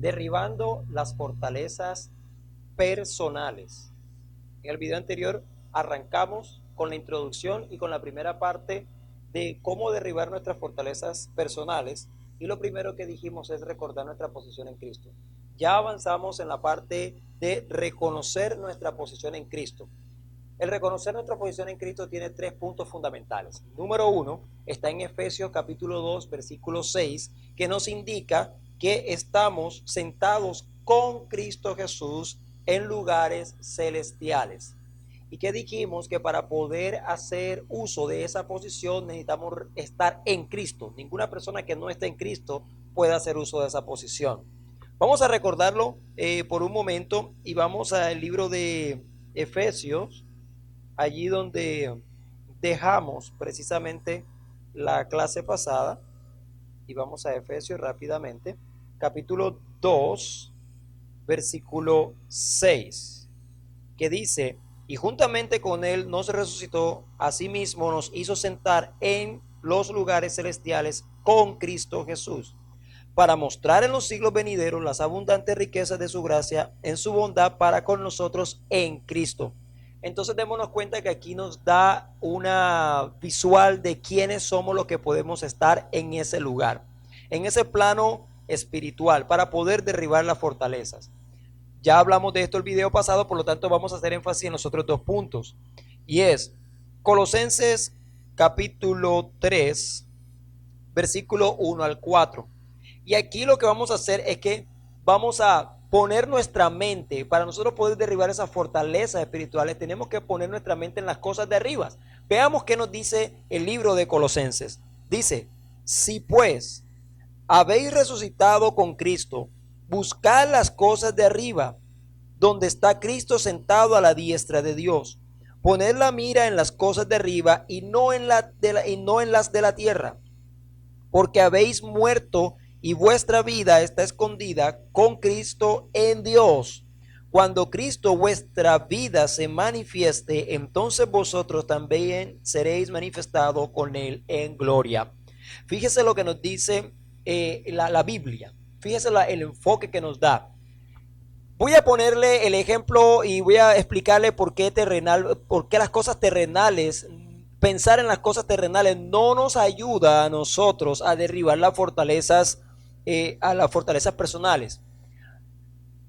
derribando las fortalezas personales. En el video anterior arrancamos con la introducción y con la primera parte de cómo derribar nuestras fortalezas personales, y lo primero que dijimos es recordar nuestra posición en Cristo. Ya avanzamos en la parte de reconocer nuestra posición en Cristo. El reconocer nuestra posición en Cristo tiene tres puntos fundamentales. Número uno está en Efesios capítulo 2, versículo 6, que nos indica que estamos sentados con Cristo Jesús en lugares celestiales. Y que dijimos que para poder hacer uso de esa posición necesitamos estar en Cristo. Ninguna persona que no esté en Cristo puede hacer uso de esa posición. Vamos a recordarlo por un momento y vamos al libro de Efesios, allí donde dejamos precisamente la clase pasada, y vamos a Efesios rápidamente, capítulo 2, versículo 6, que dice: y juntamente con él nos resucitó, asimismo nos hizo sentar en los lugares celestiales con Cristo Jesús, para mostrar en los siglos venideros las abundantes riquezas de su gracia en su bondad para con nosotros en Cristo. Entonces démonos cuenta que aquí nos da una visual de quiénes somos los que podemos estar en ese lugar, en ese plano espiritual, para poder derribar las fortalezas. Ya hablamos de esto el video pasado, por lo tanto vamos a hacer énfasis en los otros dos puntos, y es Colosenses capítulo 3, versículo 1 al 4. Y aquí lo que vamos a hacer es que vamos a poner nuestra mente, para nosotros poder derribar esas fortalezas espirituales, tenemos que poner nuestra mente en las cosas de arriba. Veamos qué nos dice el libro de Colosenses. Dice: si pues habéis resucitado con Cristo, buscad las cosas de arriba, donde está Cristo sentado a la diestra de Dios. Poned la mira en las cosas de arriba y no en las de la tierra, porque habéis muerto y vuestra vida está escondida con Cristo en Dios. Cuando Cristo vuestra vida se manifieste, entonces vosotros también seréis manifestados con él en gloria. Fíjese lo que nos dice la Biblia. Fíjese el enfoque que nos da. Voy a ponerle el ejemplo y voy a explicarle por qué las cosas terrenales, pensar en las cosas terrenales no nos ayuda a nosotros a derribar a las fortalezas personales.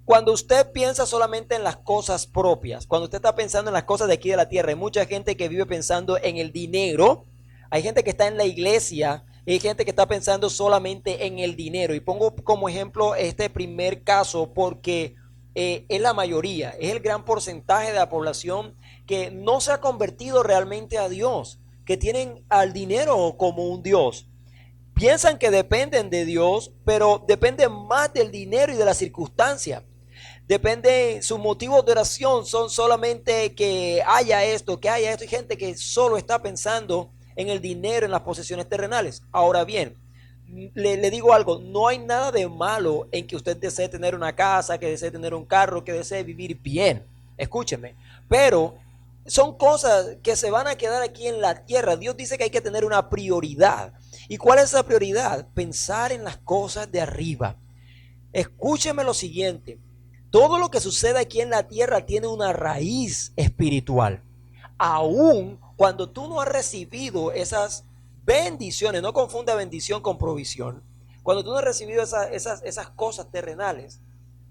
Cuando usted piensa solamente en las cosas propias, cuando usted está pensando en las cosas de aquí de la tierra, hay mucha gente que vive pensando en el dinero, hay gente que está en la iglesia, hay gente que está pensando solamente en el dinero. Y pongo como ejemplo este primer caso porque es la mayoría, es el gran porcentaje de la población que no se ha convertido realmente a Dios, que tienen al dinero como un Dios. Piensan que dependen de Dios, pero dependen más del dinero y de la circunstancia. Depende, sus motivos de oración son solamente que haya esto, que haya esto. Hay gente que solo está pensando en el dinero, en las posesiones terrenales. Ahora bien, le digo algo, no hay nada de malo en que usted desee tener una casa, que desee tener un carro, que desee vivir bien. Escúcheme, pero son cosas que se van a quedar aquí en la tierra. Dios dice que hay que tener una prioridad. ¿Y cuál es esa prioridad? Pensar en las cosas de arriba. Escúcheme lo siguiente: todo lo que sucede aquí en la tierra tiene una raíz espiritual. Aún cuando tú no has recibido esas bendiciones, no confunda bendición con provisión. Cuando tú no has recibido esas cosas terrenales,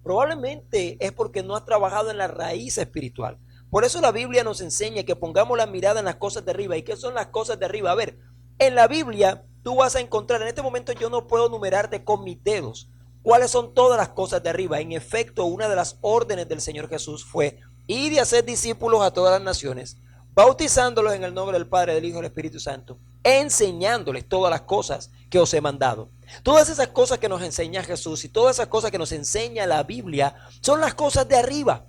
probablemente es porque no has trabajado en la raíz espiritual. Por eso la Biblia nos enseña que pongamos la mirada en las cosas de arriba. ¿Y qué son las cosas de arriba? A ver, en la Biblia tú vas a encontrar, en este momento yo no puedo numerarte con mis dedos cuáles son todas las cosas de arriba. En efecto, una de las órdenes del Señor Jesús fue ir y hacer discípulos a todas las naciones, bautizándolos en el nombre del Padre, del Hijo y del Espíritu Santo, enseñándoles todas las cosas que os he mandado. Todas esas cosas que nos enseña Jesús y todas esas cosas que nos enseña la Biblia son las cosas de arriba.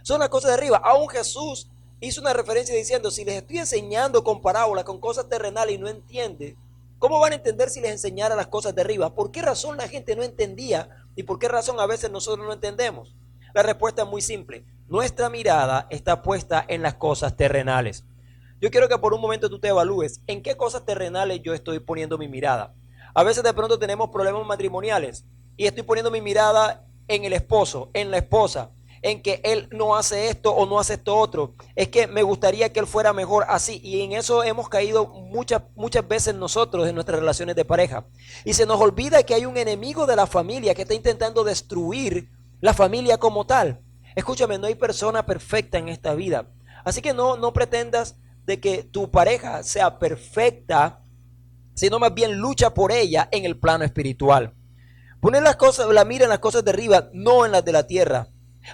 Son las cosas de arriba. Aún Jesús hizo una referencia diciendo: si les estoy enseñando con parábolas, con cosas terrenales y no entienden, ¿cómo van a entender si les enseñara las cosas de arriba? ¿Por qué razón la gente no entendía y por qué razón a veces nosotros no entendemos? La respuesta es muy simple. Nuestra mirada está puesta en las cosas terrenales. Yo quiero que por un momento tú te evalúes en qué cosas terrenales yo estoy poniendo mi mirada. A veces de pronto tenemos problemas matrimoniales y estoy poniendo mi mirada en el esposo, en la esposa, en que él no hace esto o no hace esto otro. Es que me gustaría que él fuera mejor así. Y en eso hemos caído muchas veces nosotros en nuestras relaciones de pareja. Y se nos olvida que hay un enemigo de la familia que está intentando destruir la familia como tal. Escúchame, no hay persona perfecta en esta vida. Así que no pretendas de que tu pareja sea perfecta, sino más bien lucha por ella en el plano espiritual. Poner las cosas, la mira en las cosas de arriba, no en las de la tierra,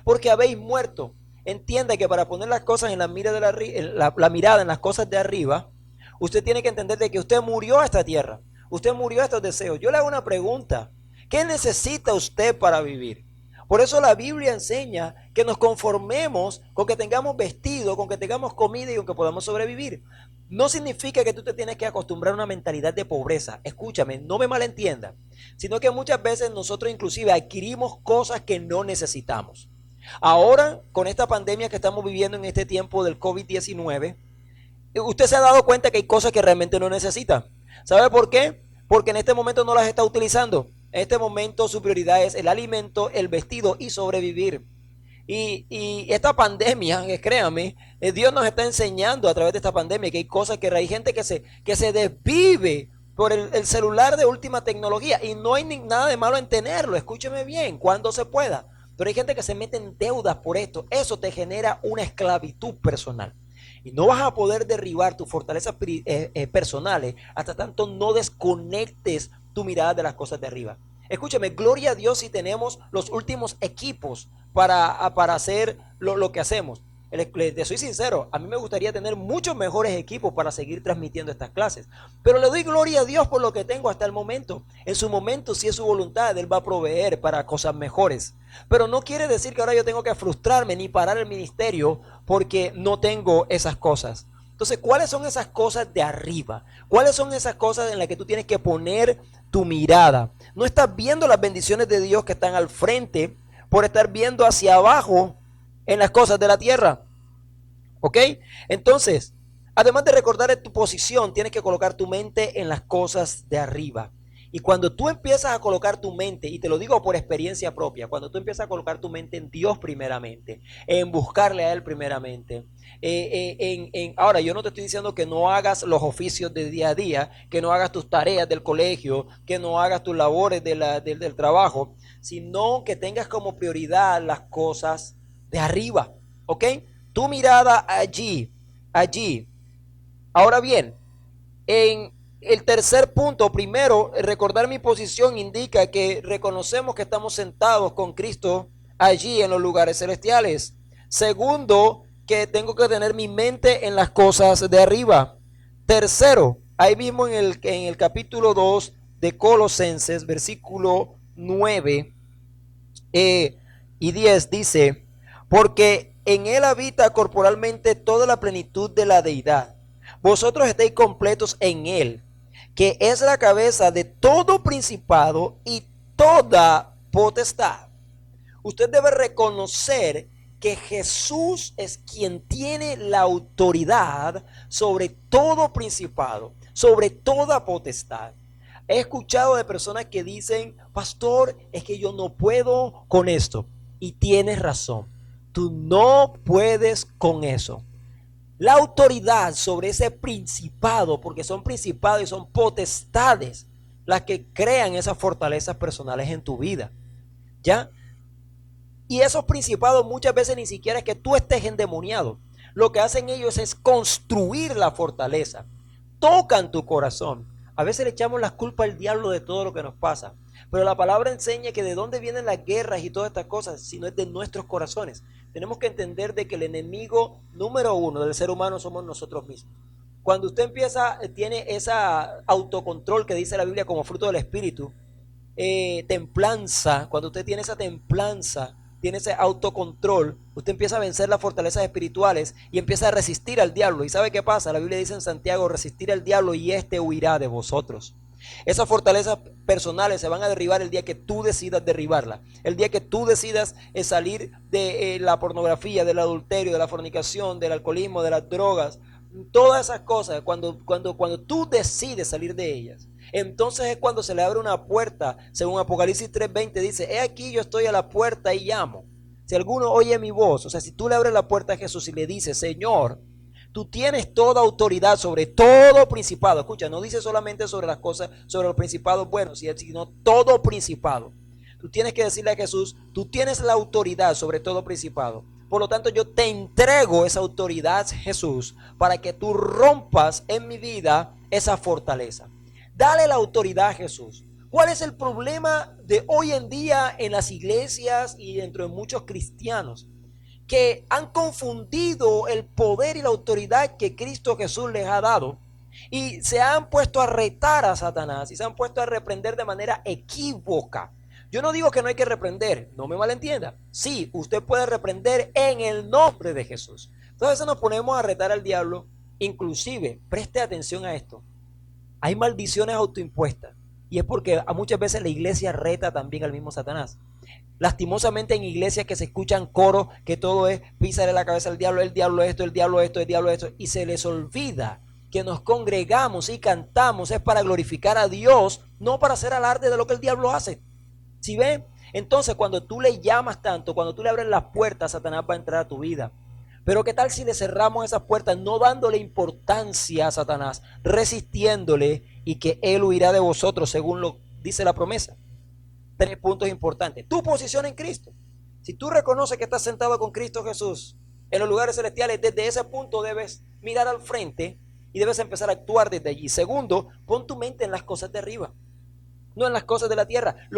porque habéis muerto. Entienda que para poner las cosas en la mirada en las cosas de arriba, usted tiene que entender de que usted murió a esta tierra, usted murió a estos deseos. Yo le hago una pregunta: ¿qué necesita usted para vivir? Por eso la Biblia enseña que nos conformemos con que tengamos vestido, con que tengamos comida y con que podamos sobrevivir. No significa que tú te tienes que acostumbrar a una mentalidad de pobreza. Escúchame, no me malentienda, sino que muchas veces nosotros inclusive adquirimos cosas que no necesitamos. Ahora, con esta pandemia que estamos viviendo en este tiempo del COVID-19, usted se ha dado cuenta que hay cosas que realmente no necesita. ¿Sabe por qué? Porque en este momento no las está utilizando. En este momento su prioridad es el alimento, el vestido y sobrevivir. Y esta pandemia, créame, Dios nos está enseñando a través de esta pandemia que hay cosas que hay gente que se desvive por el celular de última tecnología, y no hay nada de malo en tenerlo, escúcheme bien, cuando se pueda. Pero hay gente que se mete en deudas por esto. Eso te genera una esclavitud personal. Y no vas a poder derribar tus fortalezas personales hasta tanto no desconectes tu mirada de las cosas de arriba. Escúchame, gloria a Dios si tenemos los últimos equipos para hacer lo que hacemos. Te soy sincero, a mí me gustaría tener muchos mejores equipos para seguir transmitiendo estas clases, pero le doy gloria a Dios por lo que tengo hasta el momento. En su momento, si es su voluntad, Él va a proveer para cosas mejores, pero no quiere decir que ahora yo tengo que frustrarme ni parar el ministerio porque no tengo esas cosas. Entonces, ¿cuáles son esas cosas de arriba? ¿Cuáles son esas cosas en las que tú tienes que poner tu mirada? No estás viendo las bendiciones de Dios que están al frente por estar viendo hacia abajo en las cosas de la tierra. ¿Ok? Entonces, además de recordar tu posición, tienes que colocar tu mente en las cosas de arriba. Y cuando tú empiezas a colocar tu mente, y te lo digo por experiencia propia, cuando tú empiezas a colocar tu mente en Dios primeramente, en buscarle a Él primeramente, ahora yo no te estoy diciendo que no hagas los oficios de día a día, que no hagas tus tareas del colegio, que no hagas tus labores del trabajo, sino que tengas como prioridad las cosas de arriba, ¿ok? Tu mirada allí. Ahora bien, en el tercer punto, primero, recordar mi posición indica que reconocemos que estamos sentados con Cristo allí en los lugares celestiales. Segundo, que tengo que tener mi mente en las cosas de arriba. Tercero, ahí mismo en el capítulo 2 de Colosenses, versículo 9 y 10 dice: porque en Él habita corporalmente toda la plenitud de la deidad. Vosotros estáis completos en Él, que es la cabeza de todo principado y toda potestad. Usted debe reconocer que Jesús es quien tiene la autoridad sobre todo principado, sobre toda potestad. He escuchado de personas que dicen: pastor, es que yo no puedo con esto. Y tienes razón, tú no puedes con eso. La autoridad sobre ese principado, porque son principados y son potestades las que crean esas fortalezas personales en tu vida, ¿ya? Y esos principados muchas veces ni siquiera es que tú estés endemoniado. Lo que hacen ellos es construir la fortaleza. Tocan tu corazón. A veces le echamos la culpa al diablo de todo lo que nos pasa. Pero la palabra enseña que de dónde vienen las guerras y todas estas cosas, si no es de nuestros corazones. Tenemos que entender de que el enemigo número uno del ser humano somos nosotros mismos. Cuando usted tiene esa autocontrol que dice la Biblia como fruto del Espíritu, templanza, cuando usted tiene esa templanza, tiene ese autocontrol, usted empieza a vencer las fortalezas espirituales y empieza a resistir al diablo. ¿Y sabe qué pasa? La Biblia dice en Santiago: resistir al diablo y éste huirá de vosotros. Esas fortalezas personales se van a derribar el día que tú decidas derribarla. El día que tú decidas salir de la pornografía, del adulterio, de la fornicación, del alcoholismo, de las drogas, todas esas cosas, cuando tú decides salir de ellas, entonces es cuando se le abre una puerta. Según Apocalipsis 3:20 dice, he aquí yo estoy a la puerta y llamo. Si alguno oye mi voz, o sea, si tú le abres la puerta a Jesús y le dices, Señor, tú tienes toda autoridad sobre todo principado. Escucha, no dice solamente sobre las cosas, sobre los principados buenos, sino todo principado. Tú tienes que decirle a Jesús, tú tienes la autoridad sobre todo principado. Por lo tanto, yo te entrego esa autoridad, Jesús, para que tú rompas en mi vida esa fortaleza. Dale la autoridad a Jesús. ¿Cuál es el problema de hoy en día en las iglesias y dentro de muchos cristianos? Que han confundido el poder y la autoridad que Cristo Jesús les ha dado y se han puesto a retar a Satanás y se han puesto a reprender de manera equívoca. Yo no digo que no hay que reprender, no me malentienda. Sí, usted puede reprender en el nombre de Jesús. Entonces nos ponemos a retar al diablo. Inclusive, preste atención a esto. Hay maldiciones autoimpuestas. Y es porque muchas veces la iglesia reta también al mismo Satanás. Lastimosamente en iglesias que se escuchan coros que todo es písale la cabeza al diablo, el diablo esto, el diablo esto, el diablo esto. Y se les olvida que nos congregamos y cantamos es para glorificar a Dios, no para hacer alarde de lo que el diablo hace. ¿Sí ven? Entonces cuando tú le llamas tanto, cuando tú le abres las puertas, Satanás va a entrar a tu vida. Pero ¿qué tal si le cerramos esas puertas, no dándole importancia a Satanás, resistiéndole y que él huirá de vosotros según lo dice la promesa? 3 puntos importantes. Tu posición en Cristo. Si tú reconoces que estás sentado con Cristo Jesús en los lugares celestiales, desde ese punto debes mirar al frente y debes empezar a actuar desde allí. Segundo, pon tu mente en las cosas de arriba, no en las cosas de la tierra.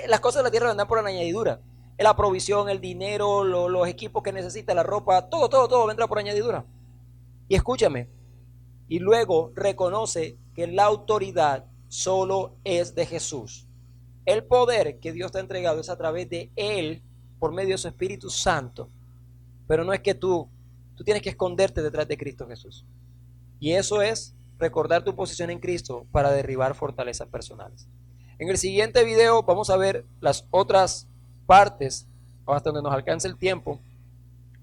Las cosas de la tierra vendrán por añadidura. La provisión, el dinero, los equipos que necesita, la ropa, todo vendrá por añadidura. Y escúchame, y luego reconoce que la autoridad solo es de Jesús. El poder que Dios te ha entregado es a través de Él, por medio de su Espíritu Santo. Pero no es que tú tienes que esconderte detrás de Cristo Jesús. Y eso es recordar tu posición en Cristo para derribar fortalezas personales. En el siguiente video vamos a ver las otras partes, hasta donde nos alcance el tiempo.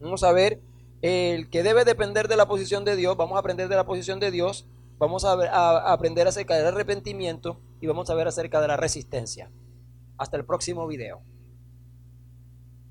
Vamos a ver el que debe depender de la posición de Dios. Vamos a aprender de la posición de Dios. Vamos a aprender acerca del arrepentimiento y vamos a ver acerca de la resistencia. Hasta el próximo video.